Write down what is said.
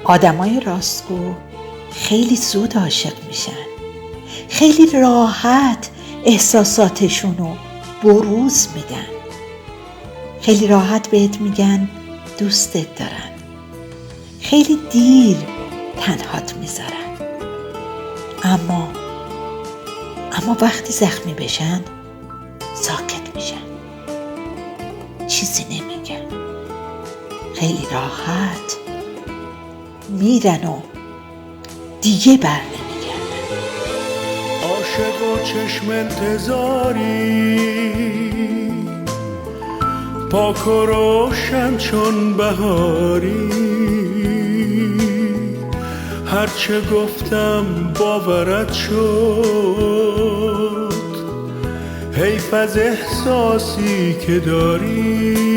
آدمای راستگو خیلی زود عاشق میشن، خیلی راحت احساساتشونو بروز میدن، خیلی راحت بهت میگن دوستت دارن، خیلی دیر تنهات میذارن. اما وقتی زخمی بشن ساکت میشن، چیزی نمیگن، خیلی راحت میرن و دیگه بر نمیگردن. عاشق و چشم انتظاری، پاک و روشن چون بهاری، هرچه گفتم باورت شد، حیف از احساسی که داری.